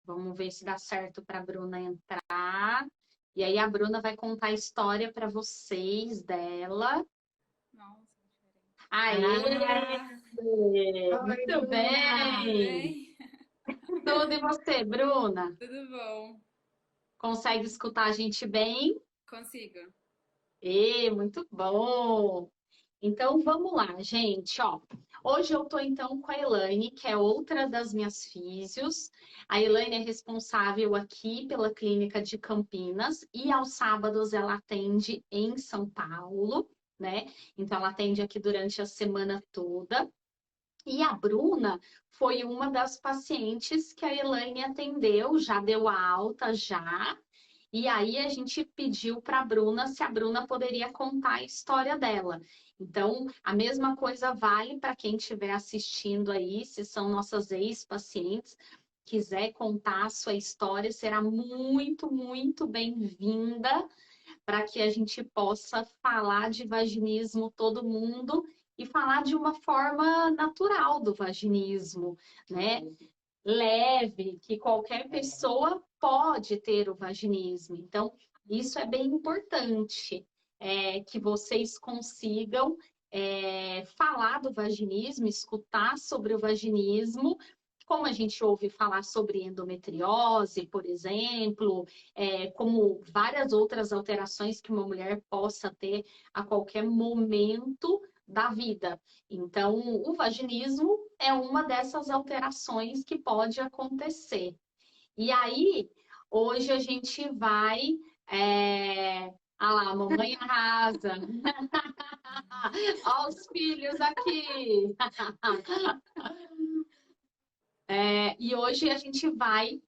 Vamos ver se dá certo para a Bruna entrar. E aí a Bruna vai contar a história para vocês dela. Nossa, diferente. Aê! Ah, oi, Muito Bruna. Tudo bem! bem? Tudo e você, Bruna? Tudo bom? Consegue escutar a gente bem? Consigo. Muito bom! Então vamos lá, gente, ó. Hoje eu tô então com a Elaine, que é outra das minhas físios. A Elaine é responsável aqui pela clínica de Campinas e aos sábados ela atende em São Paulo, né? Então ela atende aqui durante a semana toda. E a Bruna foi uma das pacientes que a Elaine atendeu, já deu a alta já. E aí a gente pediu para a Bruna se a Bruna poderia contar a história dela. Então, a mesma coisa vale para quem estiver assistindo aí, se são nossas ex-pacientes, quiser contar a sua história, será muito, muito bem-vinda para que a gente possa falar de vaginismo todo mundo e falar de uma forma natural do vaginismo, né? Leve, que qualquer pessoa pode ter o vaginismo. Então, isso é bem importante, que vocês consigam falar do vaginismo, escutar sobre o vaginismo, como a gente ouve falar sobre endometriose, por exemplo, como várias outras alterações que uma mulher possa ter a qualquer momento da vida. Então, o vaginismo é uma dessas alterações que pode acontecer. E aí, hoje a gente vai. Ah lá, a mamãe arrasa. Olha os filhos aqui. E hoje a gente vai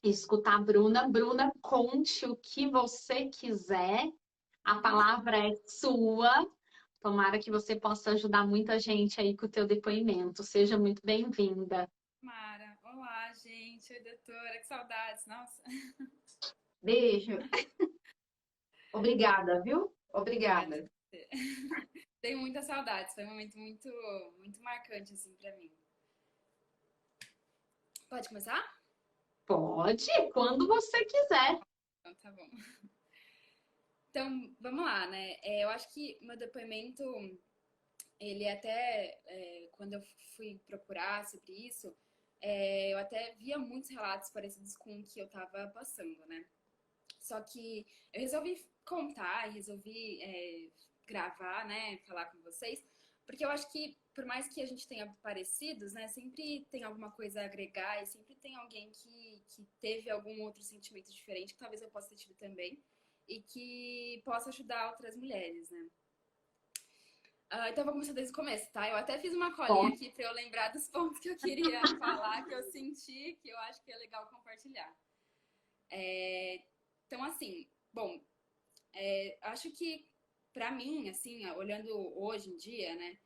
escutar a Bruna. Bruna, conte o que você quiser. A palavra é sua. Tomara que você possa ajudar muita gente aí com o teu depoimento. Seja muito bem-vinda. Mara, olá, gente. Oi, doutora. Que saudades. Nossa, Beijo. Obrigada, viu? obrigada. Obrigada. Tenho muitas saudades. Foi um momento muito, muito marcante, assim, pra mim. Pode começar? Pode, quando você quiser. Então, tá bom. Então, vamos lá, né? Eu acho que meu depoimento, ele até, quando eu fui procurar sobre isso, eu até via muitos relatos parecidos com o que eu tava passando, né? Só que eu resolvi contar e resolvi gravar, né, falar com vocês, porque eu acho que por mais que a gente tenha parecidos, né, sempre tem alguma coisa a agregar e sempre tem alguém que teve algum outro sentimento diferente que talvez eu possa ter tido também e que possa ajudar outras mulheres, né. Então eu vou começar desde o começo, tá? Eu até fiz uma colinha Bom, aqui para eu lembrar dos pontos que eu queria falar, que eu senti, que eu acho que é legal compartilhar. Então, assim, bom, acho que pra mim, assim, olhando hoje em dia, né,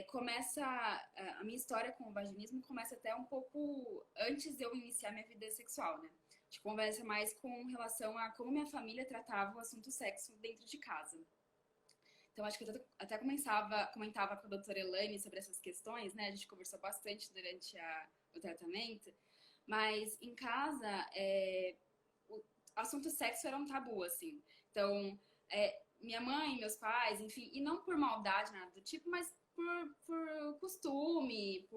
começa a minha história com o vaginismo começa até um pouco antes de eu iniciar minha vida sexual, né? A gente conversa mais com relação a como minha família tratava o assunto sexo dentro de casa. Então, acho que eu até comentava com a doutora Elaine sobre essas questões, né? A gente conversou bastante durante o tratamento, mas em casa, o assunto sexo era um tabu, assim. Então, minha mãe, meus pais, enfim, e não por maldade, nada do tipo, mas por costume,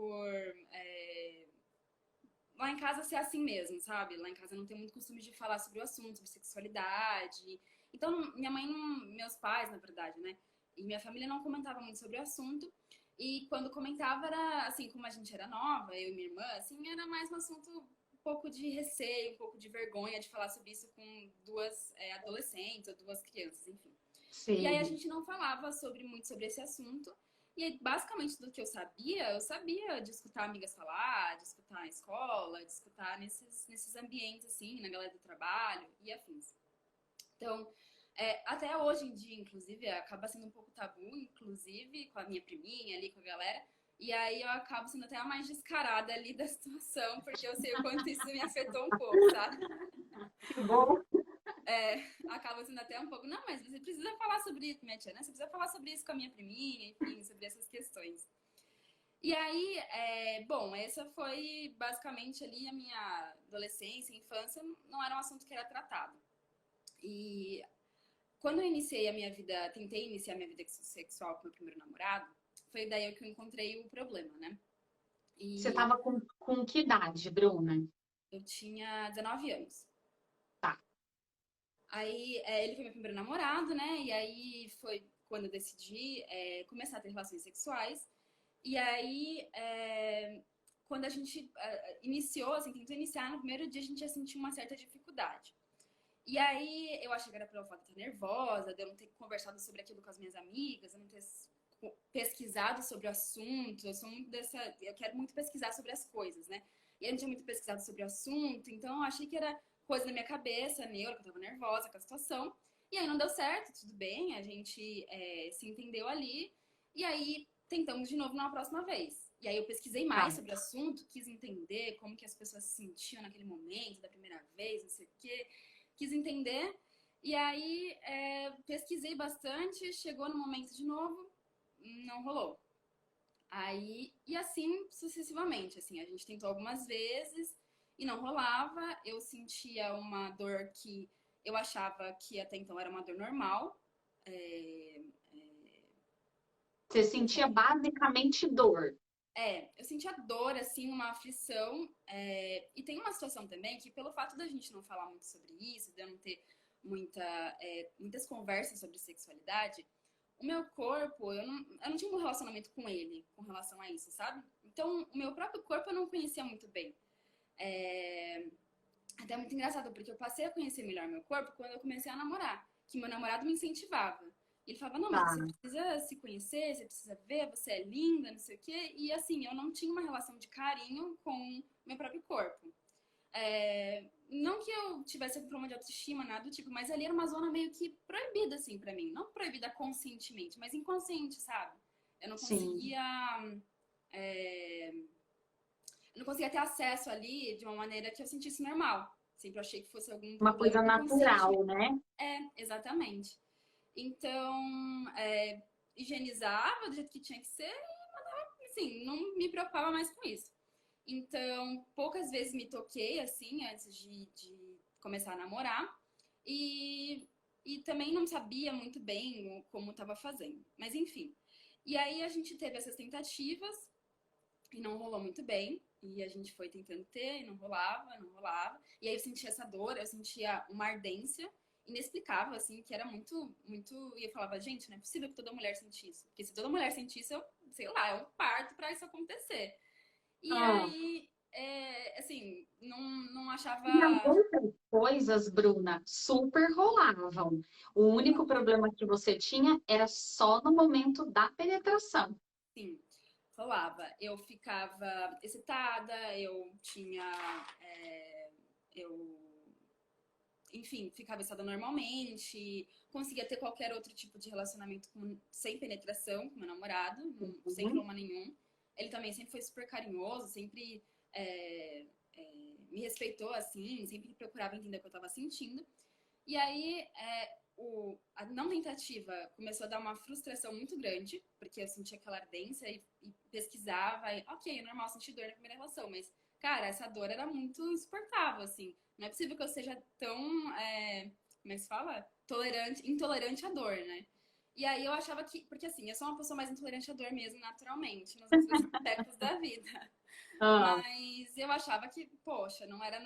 lá em casa ser assim mesmo, sabe? Lá em casa não tem muito costume de falar sobre o assunto, sobre sexualidade. Então, minha mãe, não, meus pais, na verdade, né? E minha família não comentava muito sobre o assunto. E quando comentava era, assim, como a gente era nova, eu e minha irmã, assim, era mais um assunto um pouco de receio, um pouco de vergonha de falar sobre isso com duas adolescentes ou duas crianças, enfim. E aí a sim. gente não falava muito sobre esse assunto. E aí, basicamente, do que eu sabia de escutar amigas falar, de escutar na escola, de escutar nesses ambientes, assim, na galera do trabalho e afins. Então, até hoje em dia, inclusive, acaba sendo um pouco tabu, inclusive, com a minha priminha ali, com a galera. E aí eu acabo sendo até a mais descarada ali da situação, porque eu sei o quanto isso me afetou um pouco, sabe? Que bom. Acaba sendo até um pouco, não, mas você precisa falar sobre isso, minha tia, né? Você precisa falar sobre isso com a minha priminha, enfim, sobre essas questões. E aí, bom, essa foi basicamente ali a minha adolescência, infância, não era um assunto que era tratado. E quando eu iniciei a minha vida, tentei iniciar a minha vida sexual com meu primeiro namorado, foi daí que eu encontrei o problema, né? Você E tava com que idade, Bruna? eu tinha 19 anos. Tá. Aí, ele foi meu primeiro namorado, né? E aí foi quando eu decidi começar a ter relações sexuais. E aí, quando a gente iniciou, assim, tentou iniciar, no primeiro dia a gente já sentiu uma certa dificuldade. E aí, eu achei que era pelo fato de estar nervosa, de eu não ter conversado sobre aquilo com as minhas amigas, eu não ter pesquisado sobre o assunto. Eu sou muito dessa. Eu quero muito pesquisar sobre as coisas, né? E eu não tinha muito pesquisado sobre o assunto, então eu achei que era coisa na minha cabeça, neura, que eu tava nervosa com a situação. E aí não deu certo, tudo bem, a gente se entendeu ali. E aí tentamos de novo numa próxima vez. E aí eu pesquisei Tá. mais sobre o assunto, quis entender como que as pessoas se sentiam naquele momento, da primeira vez, não sei o quê. Quis entender. E aí pesquisei bastante, chegou no momento de novo, não rolou. Aí, e assim sucessivamente, assim, a gente tentou algumas vezes e não rolava. Eu sentia uma dor que eu achava que até então era uma dor normal. É, Você sentia basicamente dor. eu sentia dor, assim, uma aflição. E tem uma situação também que, pelo fato da gente não falar muito sobre isso, de eu não ter muitas conversas sobre sexualidade, o meu corpo, eu não tinha um relacionamento com ele com relação a isso, sabe? Então, o meu próprio corpo eu não conhecia muito bem. É, Até muito engraçado, porque eu passei a conhecer melhor meu corpo quando eu comecei a namorar, que meu namorado me incentivava. Ele falava, não, mas você Tá. precisa se conhecer, você precisa ver, você é linda, não sei o quê. E assim, eu não tinha uma relação de carinho com meu próprio corpo. Não que eu tivesse algum problema de autoestima, nada do tipo, mas ali era uma zona meio que proibida, assim, pra mim. Não proibida conscientemente, mas inconsciente, sabe? Eu não Sim. conseguia. é, eu não conseguia ter acesso ali de uma maneira que eu sentisse normal. Sempre achei que fosse algum Uma problema coisa inconsciente. natural, né? Exatamente. Então, higienizava do jeito que tinha que ser e, assim, não me preocupava mais com isso. Então, poucas vezes me toquei, assim, antes de começar a namorar. E, e também não sabia muito bem como estava fazendo. Mas, enfim. E aí a gente teve essas tentativas e não rolou muito bem. E a gente foi tentando ter e não rolava, não rolava. E aí eu sentia essa dor, eu sentia uma ardência inexplicável, assim, que era muito, muito. E eu falava, gente, não é possível que toda mulher sentisse. Porque se toda mulher sentisse, eu, sei lá, é um parto para isso acontecer. E Ah. aí, assim, não achava. E as outras coisas, Bruna, super rolavam. O único problema que você tinha era só no momento da penetração. Sim, rolava. Eu ficava excitada, eu tinha. Eu enfim, ficava excitada normalmente, conseguia ter qualquer outro tipo de relacionamento sem penetração com meu namorado, sem Uhum. problema nenhum. Ele também sempre foi super carinhoso, sempre me respeitou assim, sempre procurava entender o que eu estava sentindo. E aí, a não tentativa começou a dar uma frustração muito grande, porque eu sentia aquela ardência e pesquisava, e, ok, é normal sentir dor na primeira relação, mas, cara, essa dor era muito insuportável, assim. Não é possível que eu seja tão, como é que se fala? Intolerante à dor, né? E aí eu achava que, porque assim, eu sou uma pessoa mais intolerante à dor mesmo, naturalmente, nos outros aspectos da vida. Ah, Mas eu achava que, poxa, não era,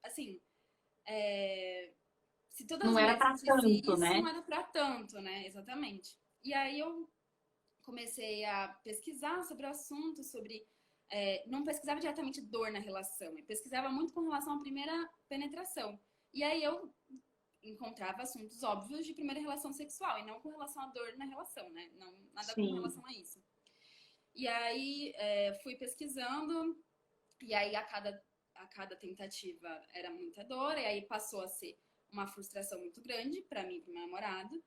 assim, se todas as não era mulheres para sentissem tanto, isso, né? não era pra tanto, né? Exatamente. E aí eu comecei a pesquisar sobre o assunto, não pesquisava diretamente dor na relação, eu pesquisava muito com relação à primeira penetração. E aí eu encontrava assuntos óbvios de primeira relação sexual, e não com relação à dor na relação, né? Não, nada com Sim. relação a isso. E aí fui pesquisando, e aí a cada tentativa era muita dor, e aí passou a ser uma frustração muito grande para mim e para meu namorado.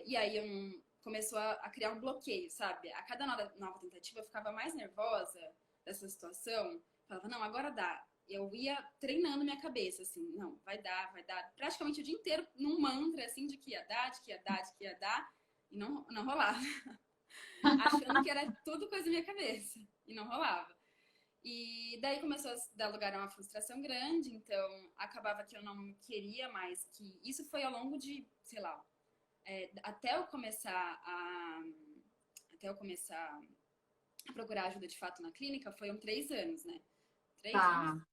E aí começou a criar um bloqueio, sabe? A cada nova tentativa eu ficava mais nervosa dessa situação. Falava, não, agora dá. Eu ia treinando minha cabeça, assim, não, vai dar, vai dar. Praticamente o dia inteiro num mantra, assim, de que ia dar, de que ia dar, de que ia dar. E não rolava. achando que era tudo coisa da minha cabeça. E não rolava. E daí começou a dar lugar a uma frustração grande, então acabava que eu não queria mais que... Isso foi ao longo de, sei lá, até eu começar a... Até eu começar a procurar ajuda de fato na clínica, foram 3 anos, né? 3 anos? Tá,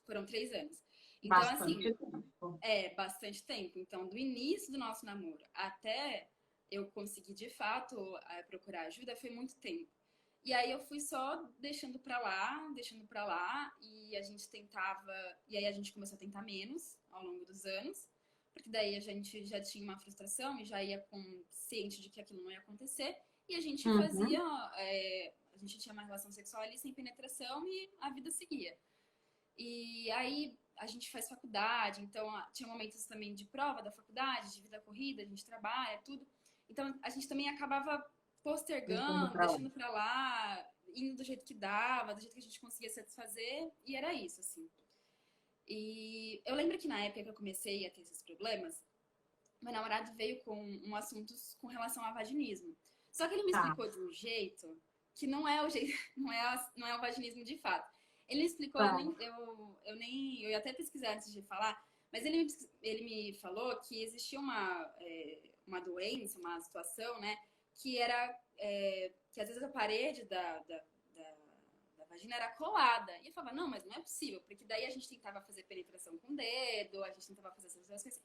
Foram 3 anos. Então, assim, bastante tempo. bastante tempo. Então, do início do nosso namoro até eu conseguir de fato procurar ajuda, foi muito tempo. E aí eu fui só deixando pra lá, e a gente tentava, e aí a gente começou a tentar menos ao longo dos anos, porque daí a gente já tinha uma frustração e já ia ciente de que aquilo não ia acontecer, e a gente Uhum, fazia, a gente tinha uma relação sexual ali sem penetração e a vida seguia. E aí a gente faz faculdade, então tinha momentos também de prova da faculdade, de vida corrida, a gente trabalha, tudo. Então a gente também acabava deixando postergando, pra lá. deixando pra lá, indo do jeito que dava, do jeito que a gente conseguia satisfazer, e era isso, assim. E eu lembro que na época que eu comecei a ter esses problemas, meu namorado veio com um assunto com relação ao vaginismo. Só que ele me Tá, explicou de um jeito que não é o jeito, não é o vaginismo de fato. Ele me explicou, tá, eu ia até pesquisar antes de falar, mas ele me falou que existia uma doença, uma situação, né, que era que às vezes a parede da vagina era colada. E eu falava, não, mas não é possível, porque daí a gente tentava fazer penetração com o dedo, a gente tentava fazer essas coisas,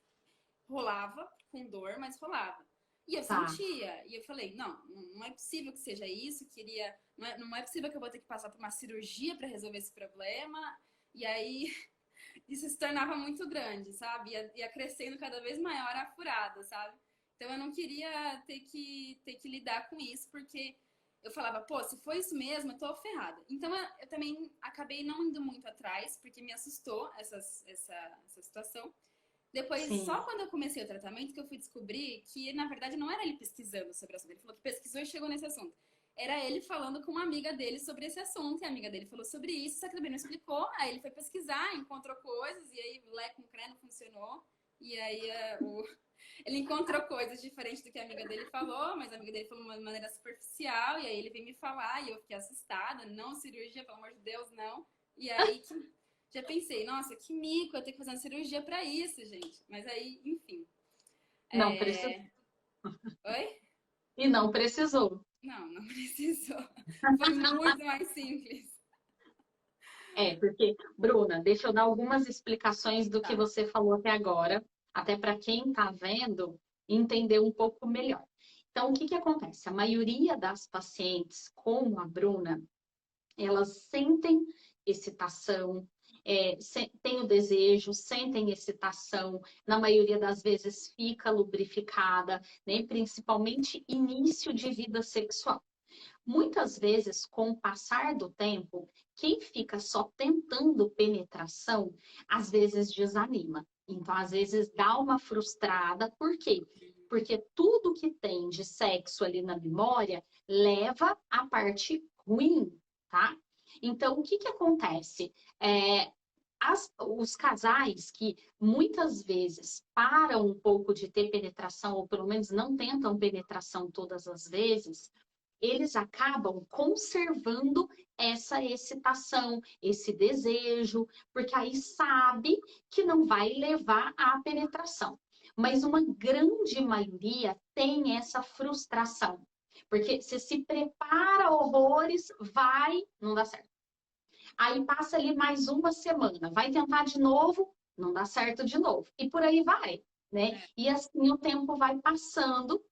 rolava com dor, mas rolava. E eu tá. sentia. E eu falei, não é possível que seja isso. Não é possível que eu vou ter que passar por uma cirurgia para resolver esse problema. E aí isso se tornava muito grande, sabe? Ia crescendo cada vez maior a furada, sabe? Então eu não queria ter que lidar com isso, porque eu falava, pô, se for isso mesmo, eu tô ferrada. Então eu também acabei não indo muito atrás, porque me assustou essa situação. Depois, só Sim. quando eu comecei o tratamento, que eu fui descobrir que, na verdade, não era ele pesquisando sobre o assunto. Ele falou que pesquisou e chegou nesse assunto. Era ele falando com uma amiga dele sobre esse assunto, e a amiga dele falou sobre isso, só que também não explicou. Aí ele foi pesquisar, encontrou coisas, e aí Lé com Cré não funcionou. E aí ele encontrou coisas diferentes do que a amiga dele falou, mas a amiga dele falou de uma maneira superficial, e aí ele veio me falar, e eu fiquei assustada. Não, cirurgia, pelo amor de Deus, não. E aí já pensei, nossa, que mico, eu tenho que fazer uma cirurgia pra isso, gente. Mas aí, enfim. Não precisou. Oi? E não precisou. Não precisou. Foi muito mais simples. É, porque, Bruna, deixa eu dar algumas explicações do que Tá, você falou até agora, até para quem está vendo entender um pouco melhor. Então, o que que acontece? A maioria das pacientes, como a Bruna, elas sentem excitação, têm o desejo, sentem excitação, na maioria das vezes fica lubrificada, né? Principalmente início de vida sexual. Muitas vezes, com o passar do tempo, quem fica só tentando penetração, às vezes desanima. Então, às vezes dá uma frustrada. Por quê? Porque tudo que tem de sexo ali na memória leva à parte ruim, tá? Então, o que que acontece? Os casais que muitas vezes param um pouco de ter penetração, ou pelo menos não tentam penetração todas as vezes, eles acabam conservando essa excitação, esse desejo, porque aí sabe que não vai levar à penetração. Mas uma grande maioria tem essa frustração, porque você se prepara horrores, vai, não dá certo. Aí passa ali mais uma semana, vai tentar de novo, não dá certo de novo. E por aí vai, né? é, E assim o tempo vai passando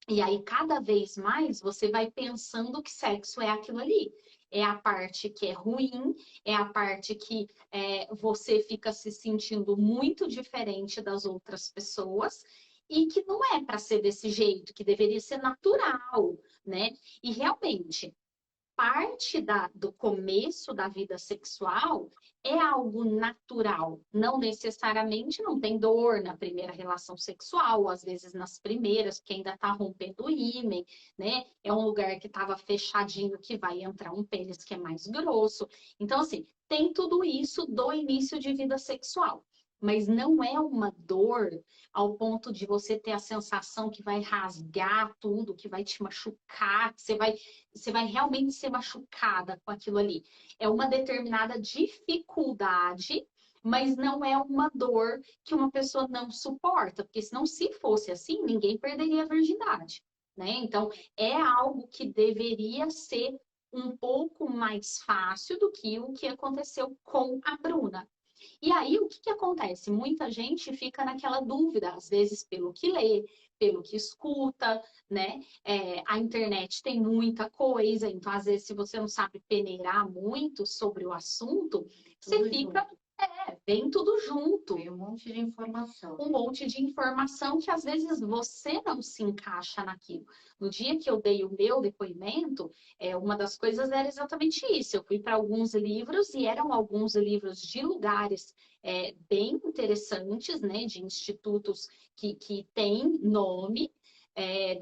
e aí, cada vez mais, você vai pensando que sexo é aquilo ali. É a parte que é ruim, é a parte que você fica se sentindo muito diferente das outras pessoas e que não é para ser desse jeito, que deveria ser natural, né? E realmente, parte do começo da vida sexual é algo natural. Não necessariamente não tem dor na primeira relação sexual, às vezes nas primeiras, porque ainda está rompendo o ímen, né? É um lugar que estava fechadinho que vai entrar um pênis que é mais grosso. Então, assim, tem tudo isso do início de vida sexual. mas não é uma dor ao ponto de você ter a sensação que vai rasgar tudo, que vai te machucar, que você vai realmente ser machucada com aquilo ali. É uma determinada dificuldade, mas não é uma dor que uma pessoa não suporta, porque senão, se fosse assim, ninguém perderia a virgindade, né? Então, é algo que deveria ser um pouco mais fácil do que o que aconteceu com a Bruna. E aí, o que que acontece? Muita gente fica naquela dúvida, às vezes pelo que lê, pelo que escuta, né? A internet tem muita coisa, então, às vezes, se você não sabe peneirar muito sobre o assunto, você Tudo fica, junto. vem tudo junto. Tem um monte de informação. Um monte de informação que às vezes você não se encaixa naquilo. No dia que eu dei o meu depoimento, uma das coisas era exatamente isso. Eu fui para alguns livros e eram alguns livros de lugares bem interessantes, né, de institutos que têm nome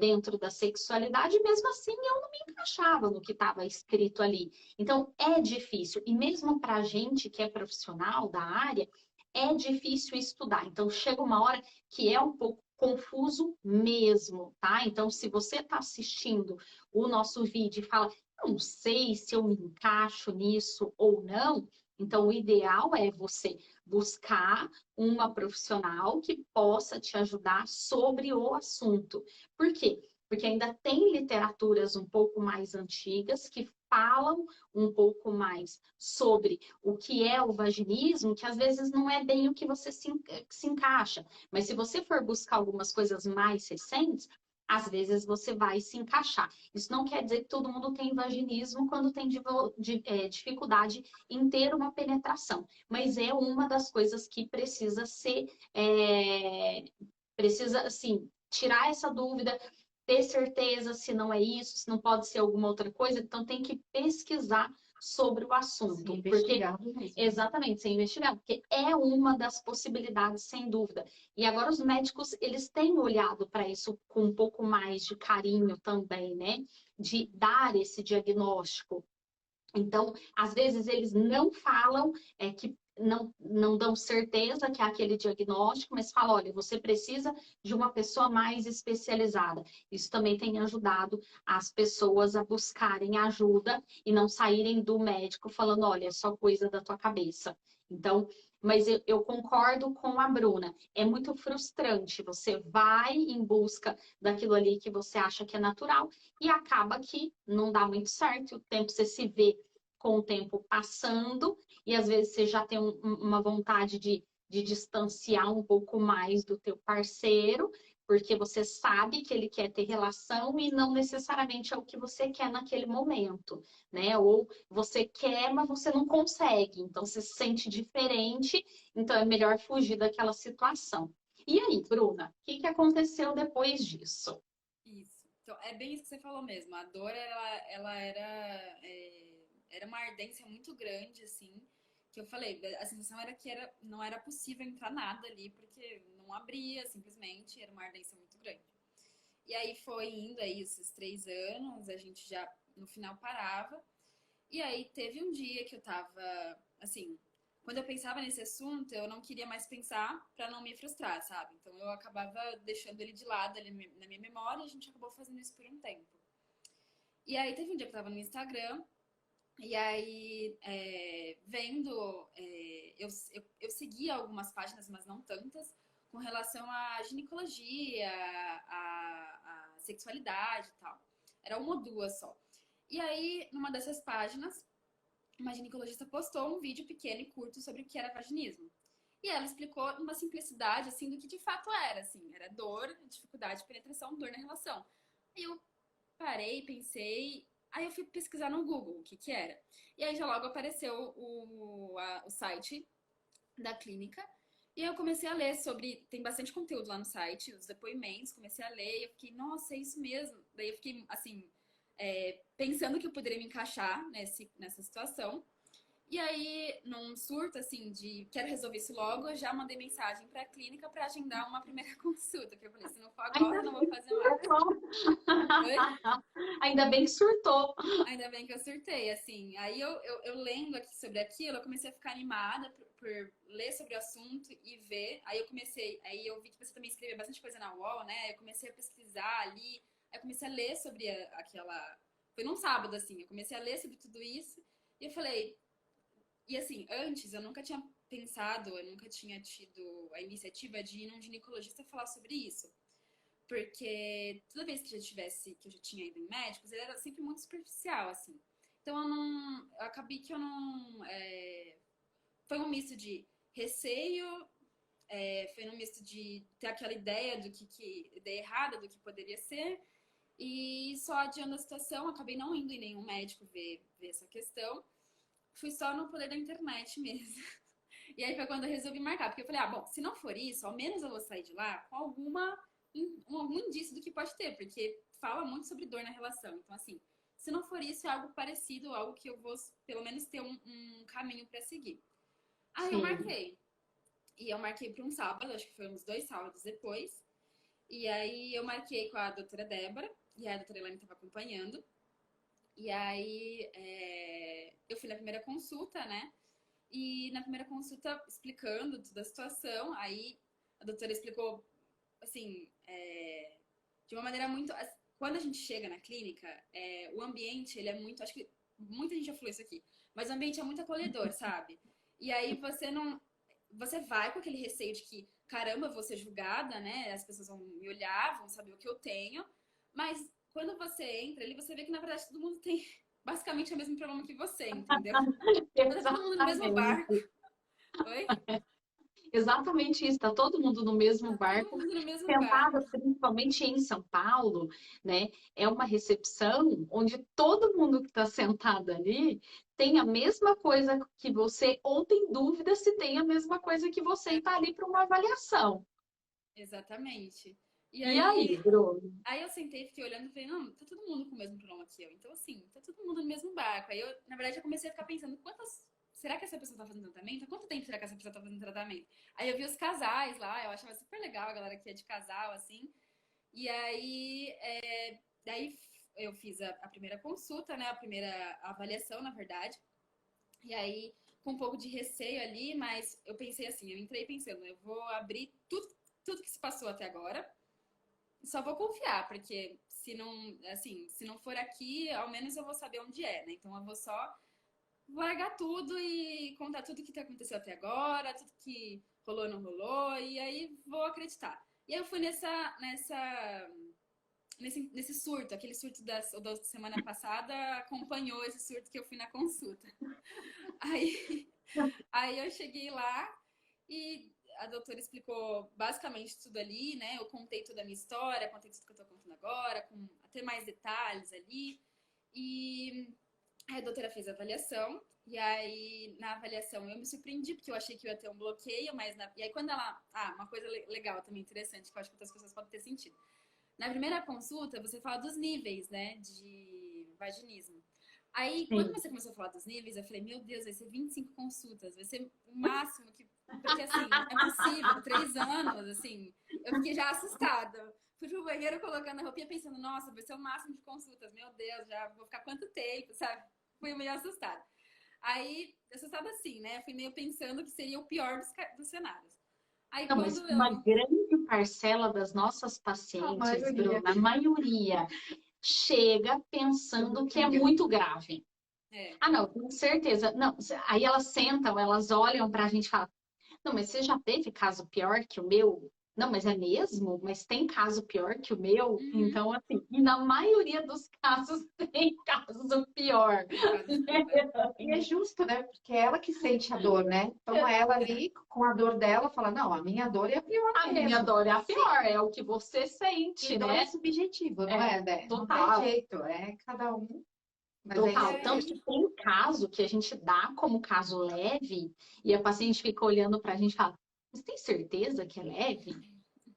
dentro da sexualidade, e mesmo assim eu não me encaixava no que estava escrito ali. Então é difícil, e mesmo para a gente que é profissional da área, é difícil estudar. Então, chega uma hora que é um pouco confuso mesmo, tá? Então, se você está assistindo o nosso vídeo e fala, não sei se eu me encaixo nisso ou não, então o ideal é você buscar uma profissional que possa te ajudar sobre o assunto. Por quê? Porque ainda tem literaturas um pouco mais antigas que falam um pouco mais sobre o que é o vaginismo, que às vezes não é bem o que você se encaixa. Mas se você for buscar algumas coisas mais recentes, às vezes você vai se encaixar. Isso não quer dizer que todo mundo tem vaginismo quando tem dificuldade em ter uma penetração, mas é uma das coisas que precisa ser, precisa, assim, tirar essa dúvida, ter certeza se não é isso, se não pode ser alguma outra coisa, então tem que pesquisar sobre o assunto. Sim, investigado mesmo. Exatamente, ser investigado, porque é uma das possibilidades, sem dúvida. E agora os médicos, eles têm olhado para isso com um pouco mais de carinho também, né? De dar esse diagnóstico. Então, às vezes eles não falam que não dão certeza que é aquele diagnóstico, mas falam, olha, você precisa de uma pessoa mais especializada. Isso também tem ajudado as pessoas a buscarem ajuda e não saírem do médico falando, olha, é só coisa da tua cabeça. Então, mas eu concordo com a Bruna. É muito frustrante. Você vai em busca daquilo ali que você acha que é natural e acaba que não dá muito certo. O tempo você se vê com o tempo passando e às vezes você já tem uma vontade de distanciar um pouco mais do teu parceiro, porque você sabe que ele quer ter relação e não necessariamente é o que você quer naquele momento, né? Ou você quer, mas você não consegue, então você se sente diferente, então é melhor fugir daquela situação. E aí, Bruna, o que aconteceu depois disso? Isso. Então, é bem isso que você falou mesmo. A dor, ela era uma ardência muito grande, assim, que eu falei, a sensação era que não era possível entrar nada ali, porque não abria, simplesmente, era uma ardência muito grande. E aí foi indo aí esses 3 anos, a gente já, no final, parava. E aí teve um dia que eu tava, assim, quando eu pensava nesse assunto, eu não queria mais pensar pra não me frustrar, sabe? Então eu acabava deixando ele de lado ali na minha memória e a gente acabou fazendo isso por um tempo. E aí teve um dia que eu tava no Instagram, e aí vendo, eu seguia algumas páginas, mas não tantas, com relação à ginecologia, à sexualidade e tal. Era uma ou duas só. E aí, numa dessas páginas, uma ginecologista postou um vídeo pequeno e curto sobre o que era vaginismo. E ela explicou uma simplicidade, assim, do que de fato era, assim. Era dor, dificuldade de penetração, dor na relação. Aí eu parei, pensei... Aí eu fui pesquisar no Google o que era. E aí já logo apareceu o site da clínica. E aí eu comecei a ler sobre... Tem bastante conteúdo lá no site, os depoimentos. Comecei a ler e eu fiquei, nossa, é isso mesmo. Daí eu fiquei, assim... pensando que eu poderia me encaixar nessa situação. E aí, num surto, assim, de quero resolver isso logo, eu já mandei mensagem pra clínica pra agendar uma primeira consulta. Que eu falei, se não for agora, eu não vou fazer mais. Oi? Ainda bem que surtou. Ainda bem que eu surtei, assim. Aí eu lendo aqui sobre aquilo, eu comecei a ficar animada, por ler sobre o assunto e ver. Aí eu vi que você também escrevia bastante coisa na UOL, né? Eu comecei a pesquisar ali, aí eu comecei a ler sobre aquela... Foi num sábado, assim, eu comecei a ler sobre tudo isso e eu falei... E assim, antes eu nunca tinha pensado, eu nunca tinha tido a iniciativa de ir num ginecologista falar sobre isso. Porque toda vez que eu já tinha ido em médicos, ele era sempre muito superficial, assim. Então eu acabei que eu não... foi um misto de receio, foi um misto de ter aquela ideia ideia errada do que poderia ser, e só adiando a situação, acabei não indo em nenhum médico ver essa questão. Fui só no poder da internet mesmo. E aí foi quando eu resolvi marcar, porque eu falei, bom, se não for isso, ao menos eu vou sair de lá com algum indício do que pode ter, porque fala muito sobre dor na relação. Então, assim, se não for isso, é algo parecido, algo que eu vou, pelo menos, ter um caminho pra seguir. Aí eu Sim. marquei. E eu marquei para um sábado, acho que foi uns 2 sábados depois. E aí eu marquei com a doutora Débora, e a doutora Elaine estava acompanhando. E aí eu fui na primeira consulta, né? E na primeira consulta, explicando toda a situação, aí a doutora explicou, assim, de uma maneira muito... Quando a gente chega na clínica, o ambiente, ele é muito... Acho que muita gente já falou isso aqui, mas o ambiente é muito acolhedor, sabe? E aí você não... Você vai com aquele receio de que, caramba, vou ser julgada, né? As pessoas vão me olhar, vão saber o que eu tenho. Mas quando você entra ali, você vê que, na verdade, todo mundo tem basicamente o mesmo problema que você, entendeu? Tá todo mundo no mesmo barco. Exatamente. Oi? Exatamente isso, tá todo mundo no mesmo Tá todo barco, mundo no mesmo barco. sentada, principalmente em São Paulo, né? É uma recepção onde todo mundo que está sentado ali tem a mesma coisa que você, ou tem dúvida se tem a mesma coisa que você e está ali para uma avaliação. Exatamente. E E aí, aí, Bruno? aí eu sentei e fiquei olhando e falei, não, tá todo mundo com o mesmo problema que eu. Então, assim, tá todo mundo no mesmo barco. Aí eu, na verdade, eu comecei a ficar pensando, será que essa pessoa tá fazendo tratamento? Há quanto tempo será que essa pessoa tá fazendo tratamento? Aí eu vi os casais lá, eu achava super legal a galera que é de casal, assim. E aí, daí eu fiz a primeira consulta, né? A primeira avaliação, na verdade. E aí, com um pouco de receio ali, mas eu pensei assim, eu entrei pensando, eu vou abrir tudo que se passou até agora, só vou confiar, porque se não, assim, se não for aqui, ao menos eu vou saber onde é, né? Então eu vou largar tudo e contar tudo que aconteceu até agora, tudo que rolou, não rolou, e aí vou acreditar. E aí eu fui nesse surto, aquele surto da semana passada acompanhou esse surto que eu fui na consulta. Aí, aí eu cheguei lá e a doutora explicou basicamente tudo ali, né? Eu contei toda a minha história, contei tudo que eu tô contando agora, com até mais detalhes ali. E aí a doutora fez a avaliação. E aí, na avaliação, eu me surpreendi, porque eu achei que eu ia ter um bloqueio, mas... E aí, quando ela... uma coisa legal também, interessante, que eu acho que outras pessoas podem ter sentido. Na primeira consulta, você fala dos níveis, né, de vaginismo. Aí, quando Sim. você começou a falar dos níveis, eu falei, meu Deus, vai ser 25 consultas, vai ser o máximo que... Porque, assim, é possível, 3 anos, assim, eu fiquei já assustada. Fui pro banheiro colocando a roupinha pensando, nossa, vai ser o máximo de consultas, meu Deus, já vou ficar quanto tempo, sabe? Fui meio assustada. Aí, assustada assim, né? Fui meio pensando que seria o pior dos cenários. Aí, Não, mas quando uma eu... grande parcela das nossas pacientes, Bruno, a maioria, chega pensando que é muito grave. É, Ah, não, com certeza. Não, aí elas sentam, elas olham para a gente e falam: não, mas você já teve caso pior que o meu? Não, mas é mesmo? Mas tem caso pior que o meu? uhum, Então, assim, e na maioria dos casos tem caso pior. tem casos piores. E é justo, né? Porque é ela que sente a dor, né? Então ela ali, com a dor dela, fala, não, a minha dor é a pior A minha mesmo. dor é a pior, é o que você sente, E dor né? é subjetivo, não é, né? Não tem Total. jeito, é cada um. Mas é E Total. isso Tanto aí. que aí, tem caso que a gente dá como caso leve e a paciente fica olhando pra gente e fala: você tem certeza que é leve?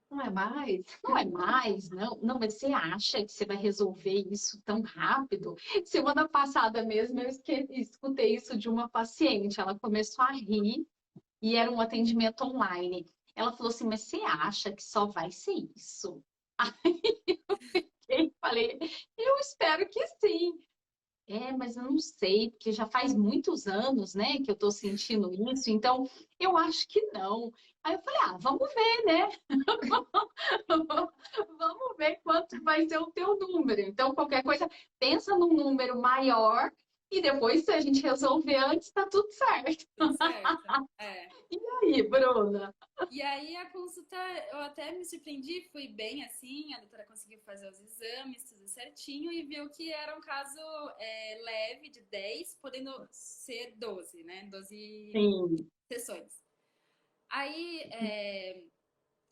Não é mais? Não é mais, não. Não, mas você acha que você vai resolver isso tão rápido? Semana passada mesmo eu escutei isso de uma paciente. Ela começou a rir e era um atendimento online. Ela falou assim: mas você acha que só vai ser isso? Aí eu falei: eu espero que sim. Mas eu não sei, porque já faz muitos anos, né, que eu tô sentindo isso, então eu acho que não. Aí eu falei, vamos ver, né? Vamos ver quanto vai ser o teu número. Então, qualquer coisa, pensa num número maior e depois, se a gente resolver antes, tá tudo certo. Tudo certo? É. E aí, Bruna? E aí a consulta, eu até me surpreendi, fui bem assim, a doutora conseguiu fazer os exames, tudo certinho, e viu que era um caso leve de 10 podendo ser 12, né? 12 Sim. sessões. Aí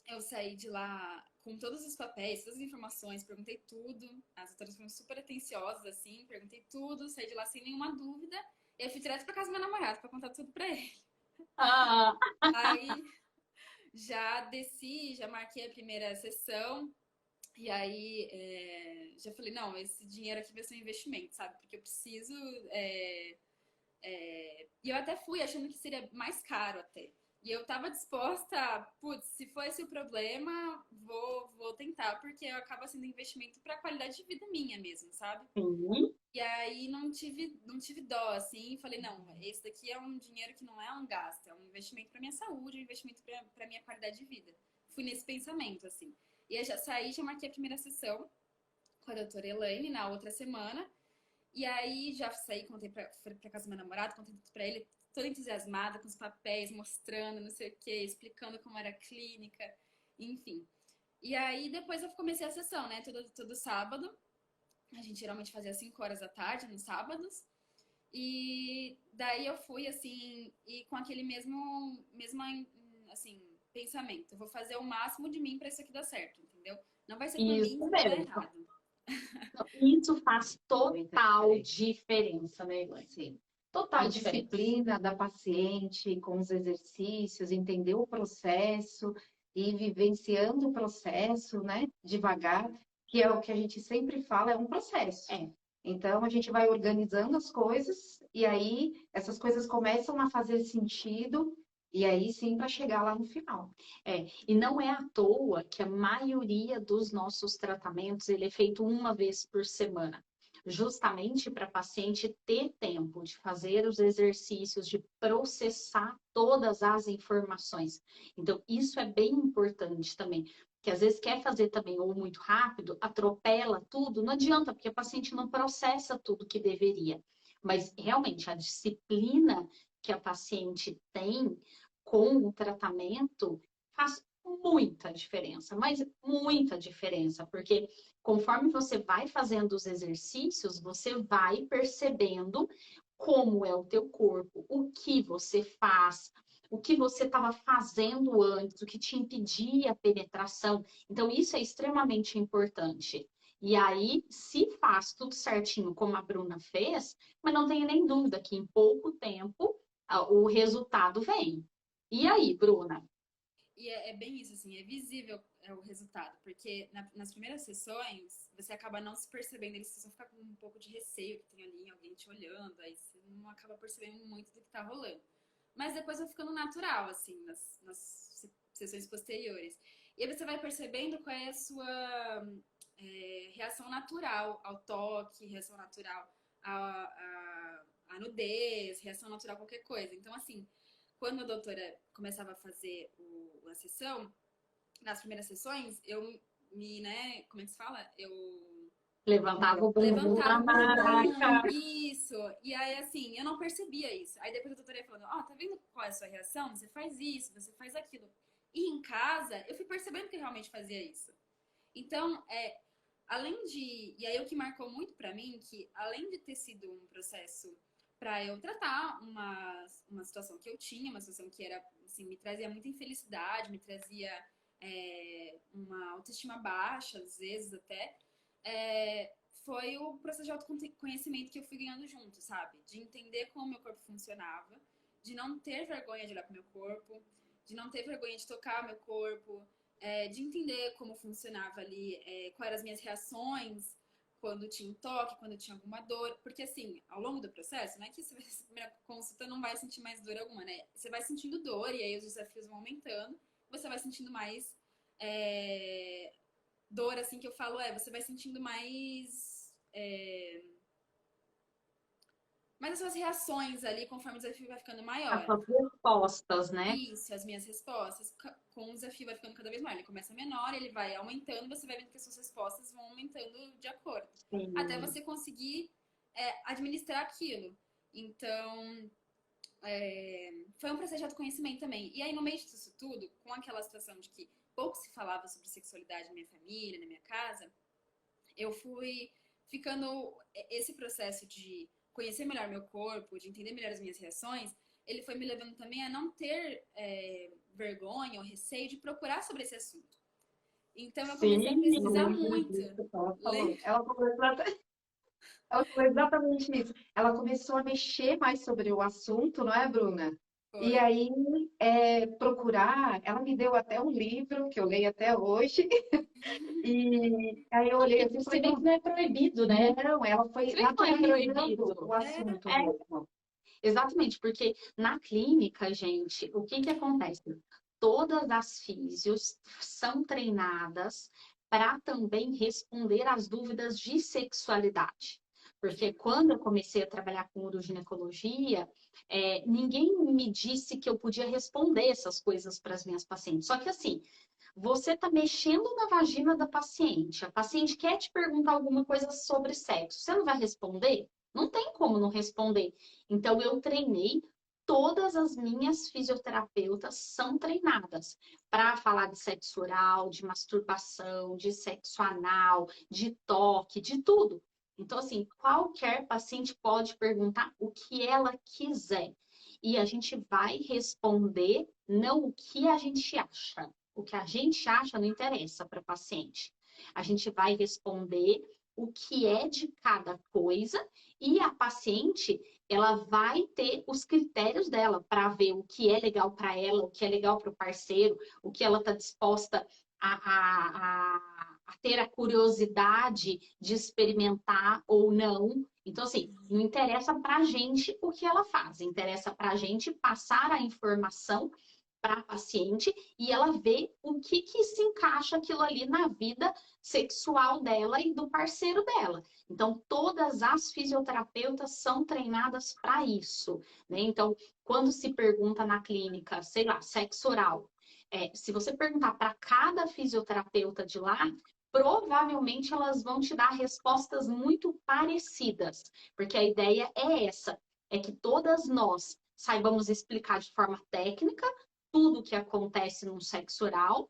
eu saí de lá com todos os papéis, todas as informações, perguntei tudo. As doutoras foram super atenciosas, assim, perguntei tudo, saí de lá sem nenhuma dúvida. E eu fui direto pra casa do meu namorado pra contar tudo pra ele. Ah, Aí já desci, já marquei a primeira sessão. E aí já falei, não, esse dinheiro aqui vai ser um investimento, sabe? Porque eu preciso. E eu até fui achando que seria mais caro até. E eu tava disposta, putz, se for esse o problema, vou tentar, porque acaba sendo investimento pra qualidade de vida minha mesmo, sabe? sim. E aí não tive dó, assim, falei, não, esse daqui é um dinheiro que não é um gasto, é um investimento pra minha saúde, um investimento pra minha qualidade de vida. Fui nesse pensamento, assim. E aí já saí, já marquei a primeira sessão com a doutora Elaine na outra semana. E aí já saí, fui pra casa do meu namorado, contei tudo pra ele, toda entusiasmada, com os papéis, mostrando, não sei o quê, explicando como era a clínica, enfim. E aí depois eu comecei a sessão, né? Todo sábado. A gente geralmente fazia 5 horas da tarde, nos sábados. E daí eu fui, assim, e com aquele mesmo assim, pensamento. Eu vou fazer o máximo de mim pra isso aqui dar certo, entendeu? Não vai ser por mim Isso que vai dar mesmo. errado. Isso faz total diferença, né, Elaine? Sim. Total A diferença. disciplina da paciente com os exercícios, entender o processo e vivenciando o processo, né, devagar, que é o que a gente sempre fala, é um processo. É. Então, a gente vai organizando as coisas e aí essas coisas começam a fazer sentido e aí sim para chegar lá no final. E não é à toa que a maioria dos nossos tratamentos ele é feito uma vez por semana, justamente para a paciente ter tempo de fazer os exercícios, de processar todas as informações. Então, isso é bem importante também, que às vezes quer fazer também ou muito rápido, atropela tudo, não adianta, porque a paciente não processa tudo que deveria. Mas realmente a disciplina que a paciente tem com o tratamento faz muita diferença, mas muita diferença, porque conforme você vai fazendo os exercícios, você vai percebendo como é o teu corpo, o que você faz, o que você estava fazendo antes, o que te impedia a penetração. Então, isso é extremamente importante. E aí, se faz tudo certinho como a Bruna fez, mas não tenha nem dúvida que em pouco tempo o resultado vem. E aí, Bruna? E é bem isso, assim, é visível o resultado, porque nas primeiras sessões você acaba não se percebendo, você só fica com um pouco de receio que tem ali alguém te olhando, aí você não acaba percebendo muito do que tá rolando. Mas depois vai ficando natural, assim, nas sessões posteriores. E aí você vai percebendo qual é a sua reação natural ao toque, reação natural à nudez, reação natural a qualquer coisa. Então, assim, quando a doutora começava a fazer a sessão, nas primeiras sessões, eu né, como é que se fala? Eu Levantava o bumbum levantava na o bumbum, maca. isso. E aí, assim, eu não percebia isso. Aí depois a doutora ia falando, tá vendo qual é a sua reação? Você faz isso, você faz aquilo. E em casa, eu fui percebendo que eu realmente fazia isso. Então, além de... E aí o que marcou muito pra mim, que além de ter sido um processo pra eu tratar uma situação que eu tinha, uma situação que era, assim, me trazia muita infelicidade, me trazia uma autoestima baixa, às vezes até, foi o processo de autoconhecimento que eu fui ganhando junto, sabe? De entender como o meu corpo funcionava, de não ter vergonha de olhar pro meu corpo, de não ter vergonha de tocar o meu corpo, de entender como funcionava ali, quais eram as minhas reações quando tinha um toque, quando tinha alguma dor. Porque, assim, ao longo do processo, não é que você vai, na primeira consulta não vai sentir mais dor alguma, né? Você vai sentindo dor e aí os desafios vão aumentando, você vai sentindo mais dor, assim, que eu falo, você vai sentindo mais Mas as suas reações ali, conforme o desafio vai ficando As maior. suas respostas, né? Isso, as minhas respostas, com o desafio vai ficando cada vez maior. Ele começa menor, ele vai aumentando, você vai vendo que as suas respostas vão aumentando de acordo. Até Sim. você conseguir administrar aquilo. Então, foi um processo de autoconhecimento também. E aí, no meio disso tudo, com aquela situação de que pouco se falava sobre sexualidade na minha família, na minha casa, eu fui ficando. Esse processo de conhecer melhor meu corpo, de entender melhor as minhas reações, ele foi me levando também a não ter vergonha ou receio de procurar sobre esse assunto. Então, eu comecei a Sim, pesquisar Muito muito. disso que ela falou. Ler. Ela falou exatamente isso. Ela começou a mexer mais sobre o assunto, não é, Bruna? E Foi. aí, procurar, ela me deu até um livro, que eu leio até hoje, e aí eu olhei e assim e você falei, vê que não, não é proibido, né? não, ela foi Você vê que não é naturalizando proibido. o assunto É, mesmo. exatamente, porque na clínica, gente, o que que acontece? Todas as físios são treinadas para também responder às dúvidas de sexualidade. Porque quando eu comecei a trabalhar com uroginecologia, ninguém me disse que eu podia responder essas coisas para as minhas pacientes. Só que assim, você está mexendo na vagina da paciente, a paciente quer te perguntar alguma coisa sobre sexo, você não vai responder? Não tem como não responder. Então, eu treinei, todas as minhas fisioterapeutas são treinadas para falar de sexo oral, de masturbação, de sexo anal, de toque, de tudo. Então, assim, qualquer paciente pode perguntar o que ela quiser. E a gente vai responder não o que a gente acha. O que a gente acha não interessa para a paciente. A gente vai responder o que é de cada coisa e a paciente ela vai ter os critérios dela para ver o que é legal para ela, o que é legal para o parceiro, o que ela está disposta a ter a curiosidade de experimentar ou não. Então, assim, não interessa para a gente o que ela faz, interessa para a gente passar a informação para a paciente e ela vê o que se encaixa aquilo ali na vida sexual dela e do parceiro dela. Então, todas as fisioterapeutas são treinadas para isso, né? Então, quando se pergunta na clínica, sei lá, sexo oral, se você perguntar para cada fisioterapeuta de lá, provavelmente elas vão te dar respostas muito parecidas, porque a ideia é essa, é que todas nós saibamos explicar de forma técnica tudo o que acontece no sexo oral,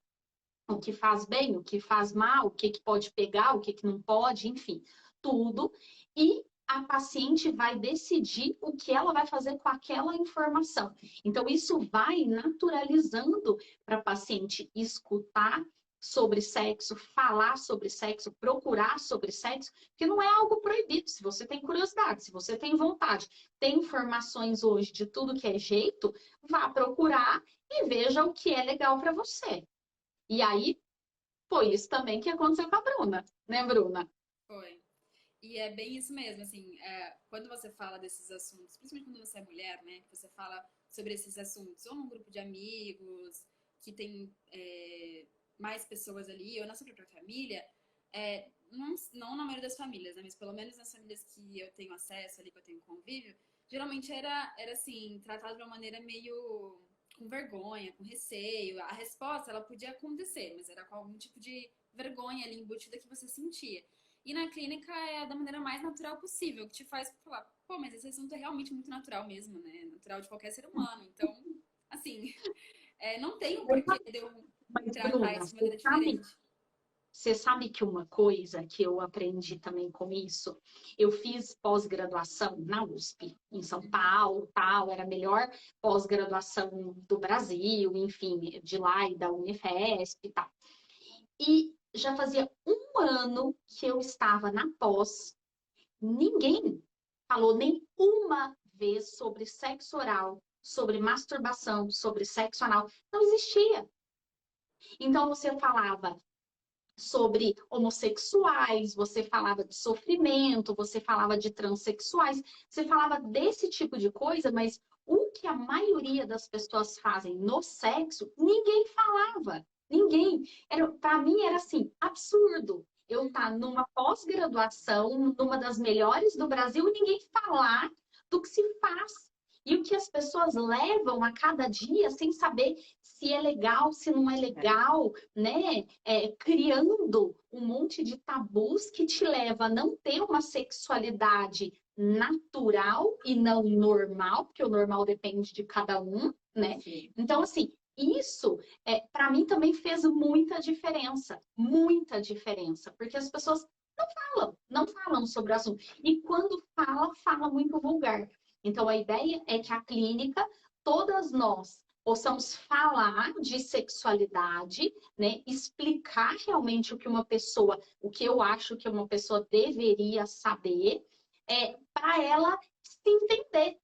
o que faz bem, o que faz mal, o que, que pode pegar, o que, que não pode, enfim, tudo. E a paciente vai decidir o que ela vai fazer com aquela informação. Então, isso vai naturalizando para a paciente escutar sobre sexo, falar sobre sexo, procurar sobre sexo, que não é algo proibido. Se você tem curiosidade, se você tem vontade, tem informações hoje de tudo que é jeito, vá procurar e veja o que é legal para você. E aí, foi isso também que aconteceu com a Bruna, né, Bruna? Foi. E é bem isso mesmo, assim, quando você fala desses assuntos, principalmente quando você é mulher, né, que você fala sobre esses assuntos, ou num grupo de amigos, que tem mais pessoas ali, ou na sua própria família, não na maioria das famílias, né, mas pelo menos nas famílias que eu tenho acesso ali, que eu tenho convívio, geralmente era assim, tratado de uma maneira meio com vergonha, com receio. A resposta, ela podia acontecer, mas era com algum tipo de vergonha ali embutida que você sentia. E na clínica é da maneira mais natural possível, que te faz falar, pô, mas esse assunto é realmente muito natural mesmo, né? Natural de qualquer ser humano. Então, assim, não tem um porquê de eu Mas, tratar Bruna, isso de maneira diferente. você sabe que uma coisa que eu aprendi também com isso, eu fiz pós-graduação na USP, em São Uhum. Paulo, tal, era a melhor pós-graduação do Brasil, enfim, de lá e da Unifesp e tal. E já fazia um ano que eu estava na pós, ninguém falou nem uma vez sobre sexo oral, sobre masturbação, sobre sexo anal. Não existia. Então você falava sobre homossexuais, você falava de sofrimento, você falava de transexuais, você falava desse tipo de coisa, mas o que a maioria das pessoas fazem no sexo, ninguém falava. Ninguém. Para mim era assim, absurdo. Eu estar numa pós-graduação, numa das melhores do Brasil, e ninguém falar do que se faz. E o que as pessoas levam a cada dia sem saber se é legal, se não é legal, né? Criando um monte de tabus que te leva a não ter uma sexualidade natural e não normal, porque o normal depende de cada um, né? Sim. Então, assim, isso, para mim, também fez muita diferença, porque as pessoas não falam sobre o assunto. E quando fala muito vulgar. Então, a ideia é que a clínica, todas nós, possamos falar de sexualidade, né? Explicar realmente o que eu acho que uma pessoa deveria saber, para ela se entender.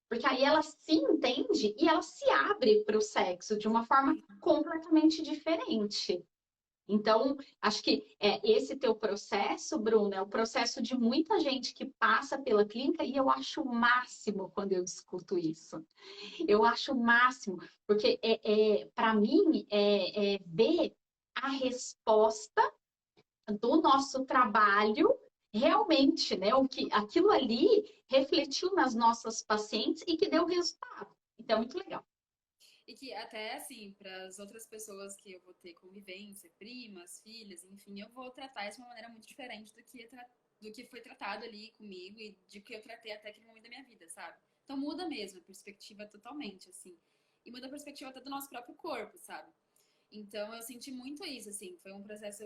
Porque aí ela se entende e ela se abre para o sexo de uma forma completamente diferente. Então, acho que esse teu processo, Bruna, é o processo de muita gente que passa pela clínica e eu acho o máximo quando eu escuto isso. Eu acho o máximo, porque para mim é ver a resposta do nosso trabalho realmente, né? Aquilo ali refletiu nas nossas pacientes e que deu resultado. Então, é muito legal. E que até, assim, para as outras pessoas que eu vou ter convivência, primas, filhas, enfim, eu vou tratar isso de uma maneira muito diferente do que foi tratado ali comigo e de que eu tratei até aquele momento da minha vida, sabe? Então muda mesmo a perspectiva totalmente, assim. E muda a perspectiva até do nosso próprio corpo, sabe? Então eu senti muito isso, assim. Foi um processo,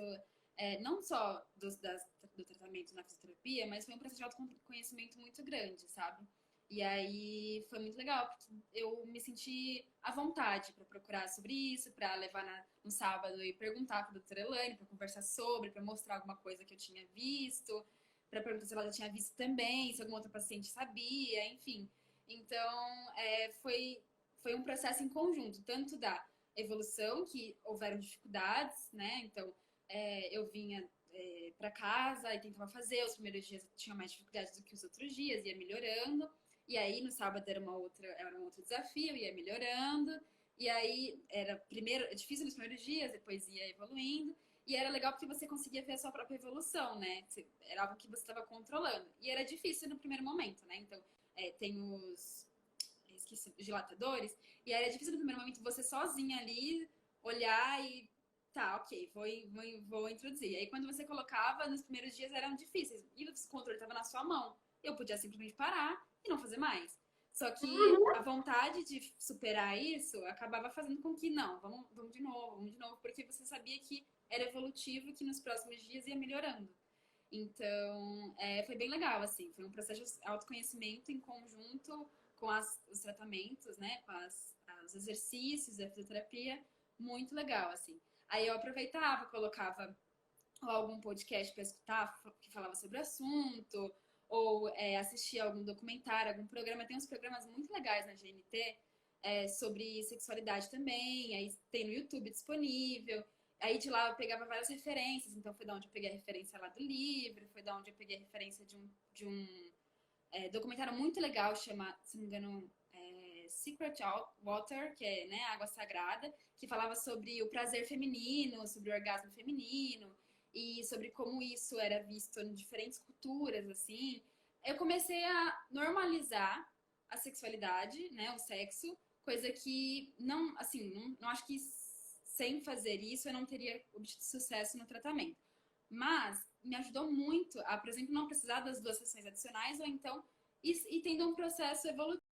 não só do tratamento na fisioterapia, mas foi um processo de autoconhecimento muito grande, sabe? E aí foi muito legal, porque eu me senti à vontade para procurar sobre isso, para levar no sábado e perguntar para a doutora Elaine, para conversar sobre, para mostrar alguma coisa que eu tinha visto, para perguntar se ela já tinha visto também, se alguma outra paciente sabia, enfim. Então, foi um processo em conjunto, tanto da evolução, que houveram dificuldades, né? Então, eu vinha para casa e tentava fazer, os primeiros dias eu tinha mais dificuldades do que os outros dias, ia melhorando. E aí, no sábado era um outro desafio, ia melhorando. E aí, era difícil nos primeiros dias, depois ia evoluindo. E era legal porque você conseguia ver a sua própria evolução, né? Era algo que você estava controlando. E era difícil no primeiro momento, né? Então, tem os dilatadores. E era difícil no primeiro momento você sozinha ali olhar e tá, ok, vou introduzir. Aí quando você colocava, nos primeiros dias eram difíceis. E o controle estava na sua mão. Eu podia simplesmente parar e não fazer mais. Só que a vontade de superar isso acabava fazendo com que, não, vamos de novo, porque você sabia que era evolutivo e que nos próximos dias ia melhorando. Então, foi bem legal, assim. Foi um processo de autoconhecimento em conjunto com os tratamentos, né? Com os exercícios da fisioterapia. Muito legal, assim. Aí eu aproveitava, colocava algum podcast para escutar que falava sobre o assunto, ou assistia algum documentário, algum programa. Tem uns programas muito legais na GNT sobre sexualidade também. Aí tem no YouTube disponível. Aí de lá eu pegava várias referências. Então foi da onde eu peguei a referência lá do livro, foi da onde eu peguei a referência de um documentário muito legal, chama, se não me engano, Secret Water, que é, né, água sagrada, que falava sobre o prazer feminino, sobre o orgasmo feminino e sobre como isso era visto em diferentes culturas, assim. Eu comecei a normalizar a sexualidade, né, o sexo, coisa que não, assim, não acho que sem fazer isso eu não teria obtido sucesso no tratamento. Mas me ajudou muito a, por exemplo, não precisar das 2 sessões adicionais ou então e tendo um processo evolutivo